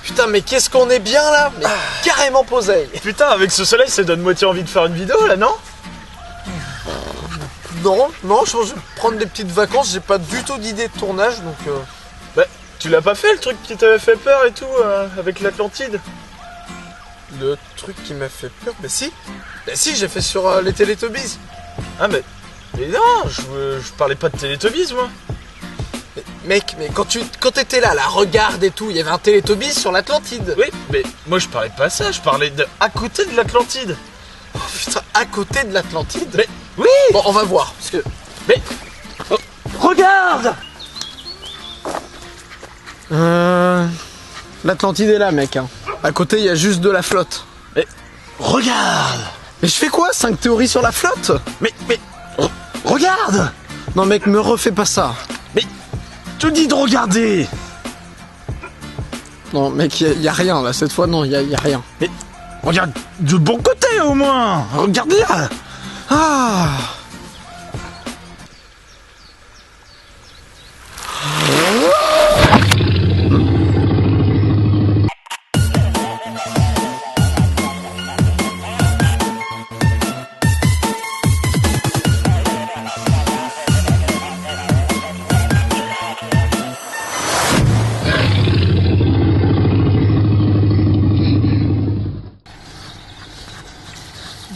Putain, mais qu'est-ce qu'on est bien là, mais carrément posé. Putain, avec ce soleil, ça donne moitié envie de faire une vidéo là, non? Non, je pense que je vais prendre des petites vacances, j'ai pas du tout d'idée de tournage, donc... Bah, tu l'as pas fait le truc qui t'avait fait peur et tout, avec l'Atlantide? Le truc qui m'a fait peur, mais si. Bah si, j'ai fait sur les Teletubbies. Ah mais non, je parlais pas de Teletubbies moi. Mais, mec, mais quand t'étais là, regarde et tout, il y avait un Teletubbies sur l'Atlantide. Oui, mais moi je parlais pas ça, je parlais de à côté de l'Atlantide. Oh putain, à côté de l'Atlantide? Mais oui. Bon, on va voir, parce que... Mais regarde. L'Atlantide est là, mec. Hein. À côté, il y a juste de la flotte. Mais regarde. Mais je fais quoi? 5 théories sur la flotte? Mais regarde. Non, mec, me refais pas ça. Mais je te dis de regarder. Non, mec, y a rien, là. Cette fois, non, y a rien. Mais regarde de bon côté, au moins. Regarde là. Ah.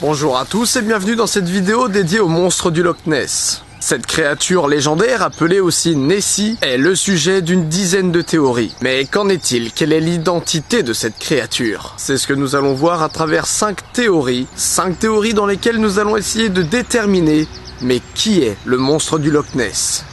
Bonjour à tous et bienvenue dans cette vidéo dédiée au monstre du Loch Ness. Cette créature légendaire, appelée aussi Nessie, est le sujet d'une dizaine de théories. Mais qu'en est-il? Quelle est l'identité de cette créature? C'est ce que nous allons voir à travers 5 théories. 5 théories dans lesquelles nous allons essayer de déterminer, mais qui est le monstre du Loch Ness?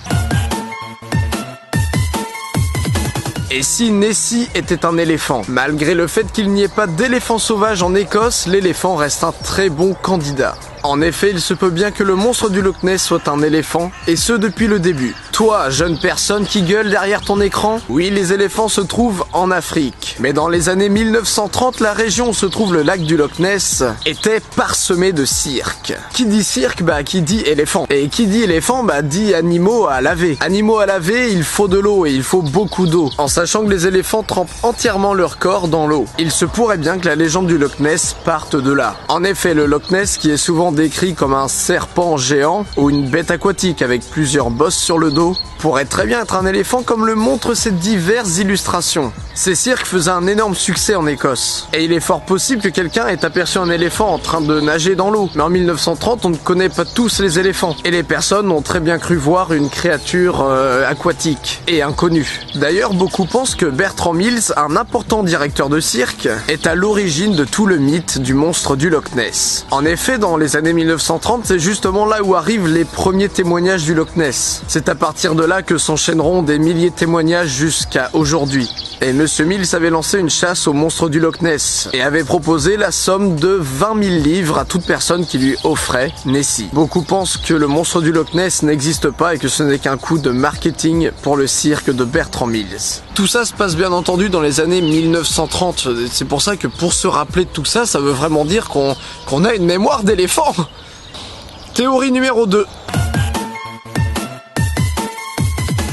Et si Nessie était un éléphant? Malgré le fait qu'il n'y ait pas d'éléphant sauvage en Écosse, l'éléphant reste un très bon candidat. En effet, il se peut bien que le monstre du Loch Ness soit un éléphant, et ce depuis le début. Toi, jeune personne qui gueule derrière ton écran, oui, les éléphants se trouvent en Afrique. Mais dans les années 1930, la région où se trouve le lac du Loch Ness était parsemée de cirques. Qui dit cirque, bah qui dit éléphant. Et qui dit éléphant, bah dit animaux à laver. Animaux à laver, il faut de l'eau, et il faut beaucoup d'eau. En sachant que les éléphants trempent entièrement leur corps dans l'eau. Il se pourrait bien que la légende du Loch Ness parte de là. En effet, le Loch Ness, qui est souvent décrit comme un serpent géant ou une bête aquatique avec plusieurs bosses sur le dos, pourrait très bien être un éléphant comme le montrent ces diverses illustrations. Ces cirques faisaient un énorme succès en Écosse, et il est fort possible que quelqu'un ait aperçu un éléphant en train de nager dans l'eau. Mais en 1930, on ne connaît pas tous les éléphants, et les personnes ont très bien cru voir une créature aquatique et inconnue. D'ailleurs, beaucoup pensent que Bertram Mills, un important directeur de cirque, est à l'origine de tout le mythe du monstre du Loch Ness. En effet, dans les années 1930, c'est justement là où arrivent les premiers témoignages du Loch Ness. C'est à partir de là que s'enchaîneront des milliers de témoignages jusqu'à aujourd'hui. Et Monsieur Mills avait lancé une chasse au monstre du Loch Ness et avait proposé la somme de 20 000 livres à toute personne qui lui offrait Nessie. Beaucoup pensent que le monstre du Loch Ness n'existe pas et que ce n'est qu'un coup de marketing pour le cirque de Bertram Mills. Tout ça se passe bien entendu dans les années 1930. C'est pour ça que pour se rappeler de tout ça, ça veut vraiment dire qu'on a une mémoire d'éléphant. Théorie numéro 2.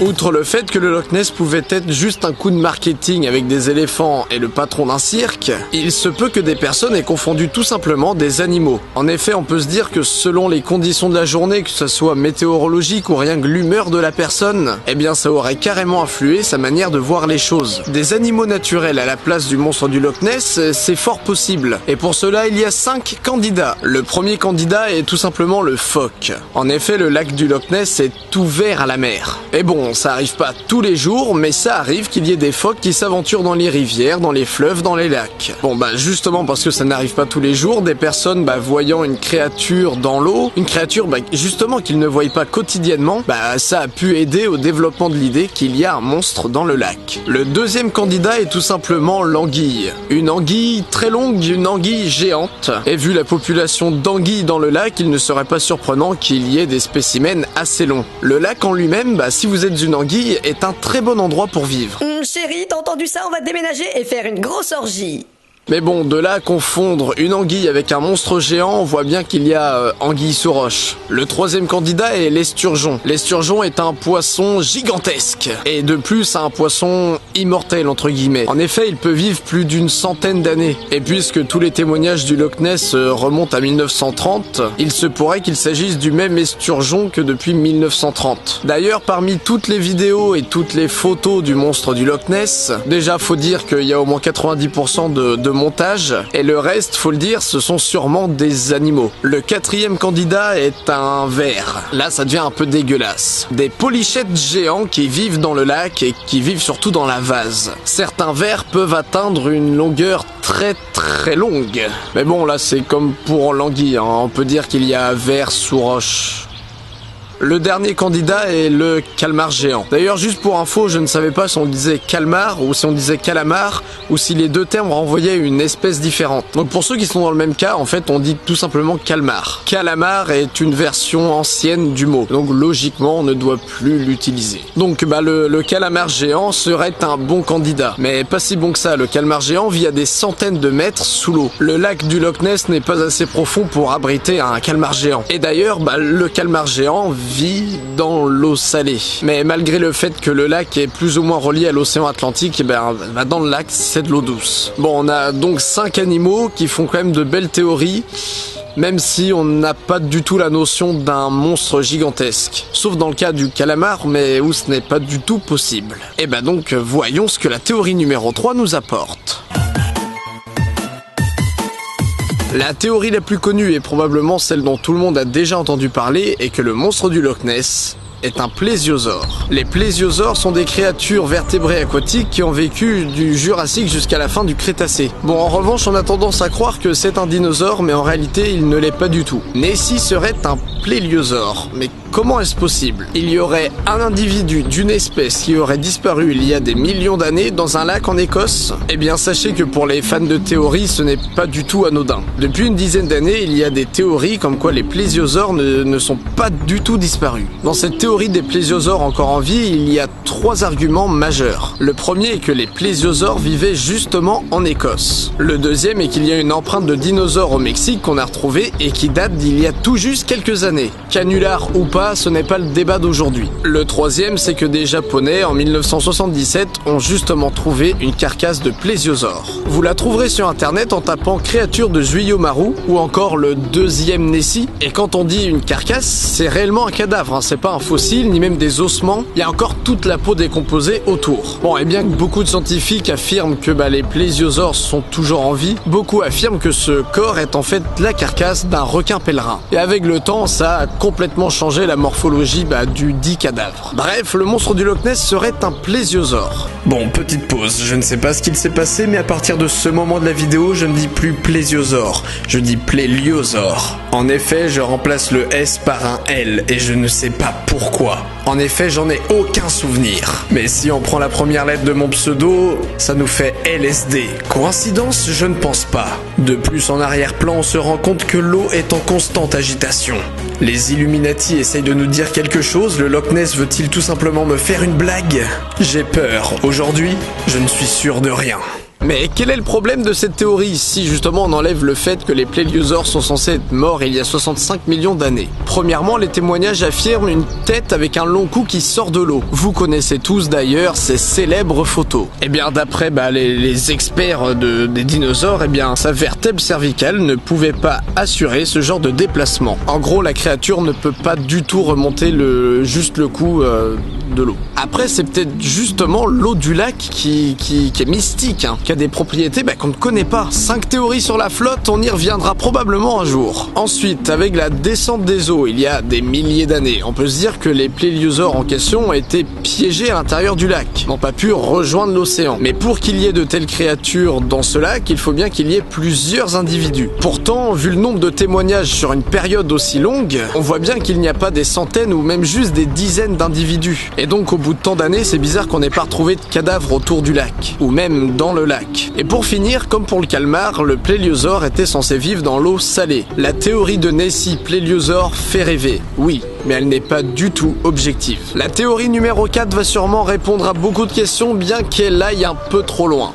Outre le fait que le Loch Ness pouvait être juste un coup de marketing avec des éléphants et le patron d'un cirque, il se peut que des personnes aient confondu tout simplement des animaux. En effet, on peut se dire que selon les conditions de la journée, que ce soit météorologique ou rien que l'humeur de la personne, eh bien ça aurait carrément influé sa manière de voir les choses. Des animaux naturels à la place du monstre du Loch Ness, c'est fort possible. Et pour cela, il y a 5 candidats. Le premier candidat est tout simplement le phoque. En effet, le lac du Loch Ness est ouvert à la mer. Et bon, ça arrive pas tous les jours, mais ça arrive qu'il y ait des phoques qui s'aventurent dans les rivières, dans les fleuves, dans les lacs. Bon bah justement parce que ça n'arrive pas tous les jours, des personnes voyant une créature dans l'eau, une créature justement qu'ils ne voient pas quotidiennement, ça a pu aider au développement de l'idée qu'il y a un monstre dans le lac. Le deuxième candidat est tout simplement l'anguille. Une anguille très longue, une anguille géante. Et vu la population d'anguilles dans le lac, il ne serait pas surprenant qu'il y ait des spécimens assez longs. Le lac en lui-même, si vous êtes une anguille, est un très bon endroit pour vivre. Chérie, t'as entendu ça? On va déménager et faire une grosse orgie. Mais bon, de là à confondre une anguille avec un monstre géant, on voit bien qu'il y a anguille sous roche. Le troisième candidat est l'esturgeon. L'esturgeon est un poisson gigantesque, et de plus un poisson immortel entre guillemets. En effet, il peut vivre plus d'une centaine d'années, et puisque tous les témoignages du Loch Ness remontent à 1930, il se pourrait qu'il s'agisse du même esturgeon que depuis 1930. D'ailleurs, parmi toutes les vidéos et toutes les photos du monstre du Loch Ness, déjà faut dire qu'il y a au moins 90% de montage, et le reste, faut le dire, ce sont sûrement des animaux. Le quatrième candidat est un ver. Là, ça devient un peu dégueulasse. Des polychètes géants qui vivent dans le lac et qui vivent surtout dans la vase. Certains vers peuvent atteindre une longueur très longue. Mais bon, là, c'est comme pour l'anguille, hein. On peut dire qu'il y a ver sous roche. Le dernier candidat est le calmar géant. D'ailleurs, juste pour info, je ne savais pas si on disait calmar ou si on disait calamar ou si les deux termes renvoyaient une espèce différente. Donc pour ceux qui sont dans le même cas, en fait, on dit tout simplement calmar. Calamar est une version ancienne du mot, donc logiquement, on ne doit plus l'utiliser. Donc le calamar géant serait un bon candidat, mais pas si bon que ça. Le calmar géant vit à des centaines de mètres sous l'eau. Le lac du Loch Ness n'est pas assez profond pour abriter un calmar géant. Et d'ailleurs, le calmar géant vit dans l'eau salée. Mais malgré le fait que le lac est plus ou moins relié à l'océan Atlantique, dans le lac, c'est de l'eau douce. Bon, on a donc 5 animaux qui font quand même de belles théories, même si on n'a pas du tout la notion d'un monstre gigantesque. Sauf dans le cas du calamar, mais où ce n'est pas du tout possible. Et donc, voyons ce que la théorie numéro 3 nous apporte. La théorie la plus connue et probablement celle dont tout le monde a déjà entendu parler est que le monstre du Loch Ness est un plésiosaure. Les plésiosaures sont des créatures vertébrées aquatiques qui ont vécu du Jurassique jusqu'à la fin du Crétacé. Bon, en revanche, on a tendance à croire que c'est un dinosaure, mais en réalité, il ne l'est pas du tout. Nessie serait un pléiosaure. Mais comment est-ce possible? Il y aurait un individu d'une espèce qui aurait disparu il y a des millions d'années dans un lac en Écosse? Eh bien, sachez que pour les fans de théorie, ce n'est pas du tout anodin. Depuis une dizaine d'années, il y a des théories comme quoi les plésiosaures ne sont pas du tout disparus. Dans cette théorie des plésiosaures encore en vie, il y a 3 arguments majeurs. Le premier est que les plésiosaures vivaient justement en Écosse. Le deuxième est qu'il y a une empreinte de dinosaure au Mexique qu'on a retrouvée et qui date d'il y a tout juste quelques années. Canular ou pas, ce n'est pas le débat d'aujourd'hui. Le troisième, c'est que des Japonais, en 1977, ont justement trouvé une carcasse de plésiosaure. Vous la trouverez sur internet en tapant créature de Zuiyomaru ou encore le deuxième Nessie. Et quand on dit une carcasse, c'est réellement un cadavre, hein. C'est pas un fossile ni même des ossements. Il y a encore toute la peau décomposée autour. Bon, et bien que beaucoup de scientifiques affirment que les plésiosaures sont toujours en vie, beaucoup affirment que ce corps est en fait la carcasse d'un requin pèlerin. Et avec le temps, ça a complètement changé la morphologie du dit cadavre. Bref, le monstre du Loch Ness serait un plésiosaure. Bon, petite pause, je ne sais pas ce qu'il s'est passé, mais à partir de ce moment de la vidéo, je ne dis plus plésiosaure, je dis pléliosaure. En effet, je remplace le S par un L, et je ne sais pas pourquoi. En effet, j'en ai aucun souvenir. Mais si on prend la première lettre de mon pseudo, ça nous fait LSD. Coïncidence? Je ne pense pas. De plus, en arrière-plan, on se rend compte que l'eau est en constante agitation. Les Illuminati essayent de nous dire quelque chose, le Loch Ness veut-il tout simplement me faire une blague? J'ai peur. Aujourd'hui, je ne suis sûr de rien. Mais quel est le problème de cette théorie si justement on enlève le fait que les pléiosaures sont censés être morts il y a 65 millions d'années? Premièrement, les témoignages affirment une tête avec un long cou qui sort de l'eau. Vous connaissez tous d'ailleurs ces célèbres photos. Eh bien d'après les experts des dinosaures, sa vertèbre cervicale ne pouvait pas assurer ce genre de déplacement. En gros, la créature ne peut pas du tout remonter juste le cou de l'eau. Après, c'est peut-être justement l'eau du lac qui est mystique, hein, qui a des propriétés qu'on ne connaît pas. 5 théories sur la flotte, on y reviendra probablement un jour. Ensuite, avec la descente des eaux, il y a des milliers d'années, on peut se dire que les pléiosaures en question ont été piégés à l'intérieur du lac, n'ont pas pu rejoindre l'océan. Mais pour qu'il y ait de telles créatures dans ce lac, il faut bien qu'il y ait plusieurs individus. Pourtant, vu le nombre de témoignages sur une période aussi longue, on voit bien qu'il n'y a pas des centaines ou même juste des dizaines d'individus. Et donc au bout de tant d'années, c'est bizarre qu'on n'ait pas retrouvé de cadavres autour du lac, ou même dans le lac. Et pour finir, comme pour le calmar, le pléiosaure était censé vivre dans l'eau salée. La théorie de Nessie pléiosaure fait rêver, oui, mais elle n'est pas du tout objective. La théorie numéro 4 va sûrement répondre à beaucoup de questions, bien qu'elle aille un peu trop loin.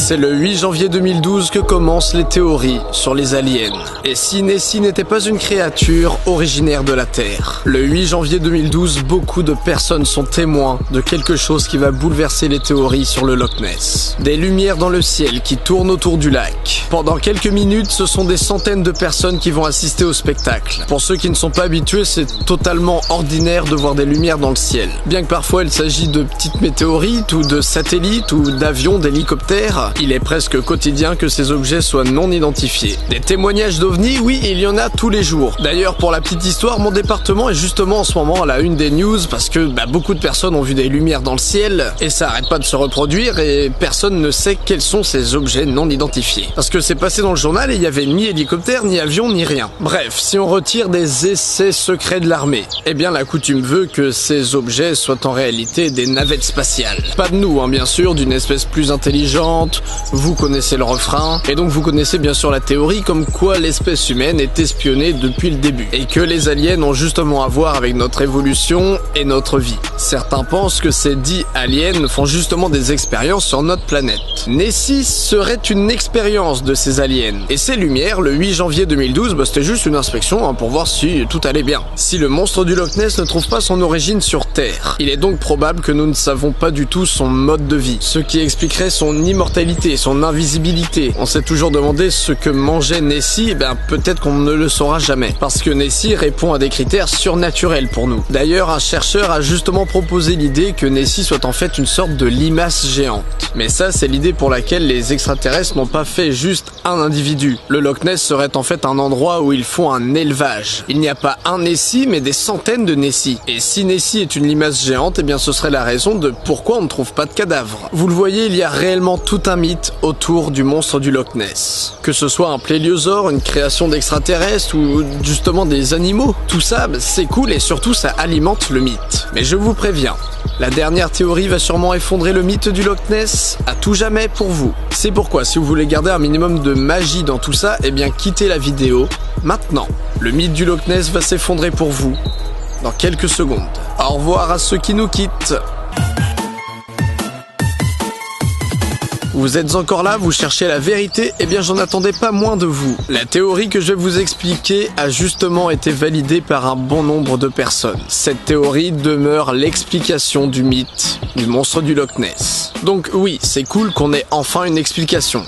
C'est le 8 janvier 2012 que commencent les théories sur les aliens. Et si Nessie n'était pas une créature originaire de la Terre? Le 8 janvier 2012, beaucoup de personnes sont témoins de quelque chose qui va bouleverser les théories sur le Loch Ness. Des lumières dans le ciel qui tournent autour du lac. Pendant quelques minutes, ce sont des centaines de personnes qui vont assister au spectacle. Pour ceux qui ne sont pas habitués, c'est totalement ordinaire de voir des lumières dans le ciel. Bien que parfois il s'agit de petites météorites ou de satellites ou d'avions, d'hélicoptères, il est presque quotidien que ces objets soient non identifiés. Des témoignages d'OVNI, oui, il y en a tous les jours. D'ailleurs, pour la petite histoire, mon département est justement en ce moment à la une des news parce que beaucoup de personnes ont vu des lumières dans le ciel et ça arrête pas de se reproduire et personne ne sait quels sont ces objets non identifiés. Parce que c'est passé dans le journal et il y avait ni hélicoptère, ni avion, ni rien. Bref, si on retire des essais secrets de l'armée, eh bien la coutume veut que ces objets soient en réalité des navettes spatiales. Pas de nous, bien sûr, d'une espèce plus intelligente, vous connaissez le refrain, et donc vous connaissez bien sûr la théorie comme quoi l'espèce humaine est espionnée depuis le début, et que les aliens ont justement à voir avec notre évolution et notre vie. Certains pensent que ces dits aliens font justement des expériences sur notre planète. Nessie serait une expérience de ces aliens, et ces lumières, le 8 janvier 2012, c'était juste une inspection pour voir si tout allait bien. Si le monstre du Loch Ness ne trouve pas son origine sur Terre, il est donc probable que nous ne savons pas du tout son mode de vie, ce qui expliquerait son immortalité, son invisibilité. On s'est toujours demandé ce que mangeait Nessie, peut-être qu'on ne le saura jamais, parce que Nessie répond à des critères surnaturels pour nous. D'ailleurs, un chercheur a justement proposé l'idée que Nessie soit en fait une sorte de limace géante. Mais ça, c'est l'idée pour laquelle les extraterrestres n'ont pas fait juste un individu. Le Loch Ness serait en fait un endroit où ils font un élevage. Il n'y a pas un Nessie, mais des centaines de Nessie. Et si Nessie est une limace géante, ce serait la raison de pourquoi on ne trouve pas de cadavres. Vous le voyez, il y a réellement tout un mythe autour du monstre du Loch Ness. Que ce soit un pléiosaure, une création d'extraterrestres ou justement des animaux, tout ça, c'est cool et surtout ça alimente le mythe. Mais je vous préviens, la dernière théorie va sûrement effondrer le mythe du Loch Ness à tout jamais pour vous. C'est pourquoi, si vous voulez garder un minimum de magie dans tout ça, quittez la vidéo maintenant. Le mythe du Loch Ness va s'effondrer pour vous dans quelques secondes. Au revoir à ceux qui nous quittent. Vous êtes encore là, vous cherchez la vérité, j'en attendais pas moins de vous. La théorie que je vais vous expliquer a justement été validée par un bon nombre de personnes. Cette théorie demeure l'explication du mythe du monstre du Loch Ness. Donc oui, c'est cool qu'on ait enfin une explication.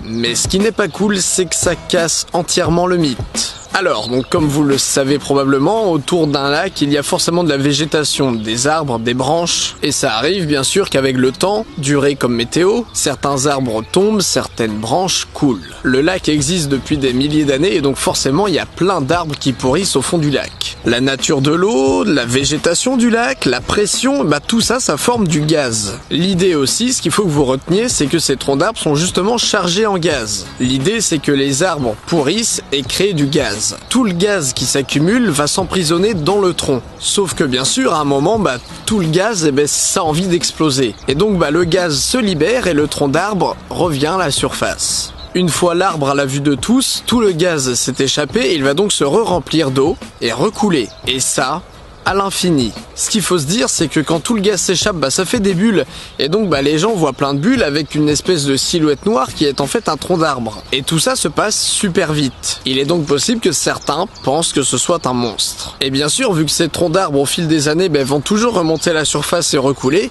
Mais ce qui n'est pas cool, c'est que ça casse entièrement le mythe. Alors, comme vous le savez probablement, autour d'un lac, il y a forcément de la végétation, des arbres, des branches, et ça arrive bien sûr qu'avec le temps, durée comme météo, certains arbres tombent, certaines branches coulent. Le lac existe depuis des milliers d'années et donc forcément il y a plein d'arbres qui pourrissent au fond du lac. La nature de l'eau, la végétation du lac, la pression, tout ça, ça forme du gaz. L'idée aussi, ce qu'il faut que vous reteniez, c'est que ces troncs d'arbres sont justement chargés en gaz. L'idée, c'est que les arbres pourrissent et créent du gaz. Tout le gaz qui s'accumule va s'emprisonner dans le tronc. Sauf que bien sûr, à un moment, tout le gaz, ça a envie d'exploser. Et donc, le gaz se libère et le tronc d'arbre revient à la surface. Une fois l'arbre à la vue de tous, tout le gaz s'est échappé et il va donc se re-remplir d'eau et recouler. Et ça, à l'infini. Ce qu'il faut se dire, c'est que quand tout le gaz s'échappe, ça fait des bulles. Et donc les gens voient plein de bulles avec une espèce de silhouette noire qui est en fait un tronc d'arbre. Et tout ça se passe super vite. Il est donc possible que certains pensent que ce soit un monstre. Et bien sûr, vu que ces troncs d'arbres au fil des années vont toujours remonter à la surface et recouler,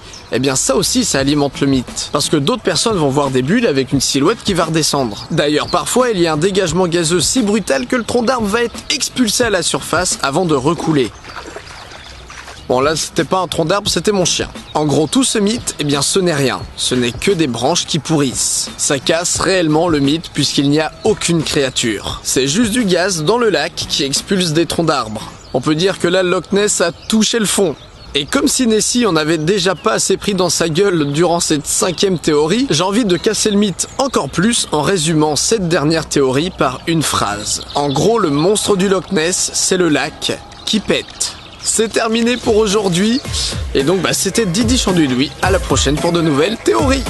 ça aussi ça alimente le mythe. Parce que d'autres personnes vont voir des bulles avec une silhouette qui va redescendre. D'ailleurs, parfois il y a un dégagement gazeux si brutal que le tronc d'arbre va être expulsé à la surface avant de recouler. Bon là c'était pas un tronc d'arbre, c'était mon chien. En gros tout ce mythe, ce n'est rien. Ce n'est que des branches qui pourrissent. Ça casse réellement le mythe puisqu'il n'y a aucune créature. C'est juste du gaz dans le lac qui expulse des troncs d'arbres. On peut dire que là le Loch Ness a touché le fond. Et comme si Nessie en avait déjà pas assez pris dans sa gueule durant cette 5e théorie, j'ai envie de casser le mythe encore plus en résumant cette dernière théorie par une phrase. En gros, le monstre du Loch Ness, c'est le lac qui pète. C'est terminé pour aujourd'hui. Et donc c'était Didi Chanduidoui. À la prochaine pour de nouvelles théories.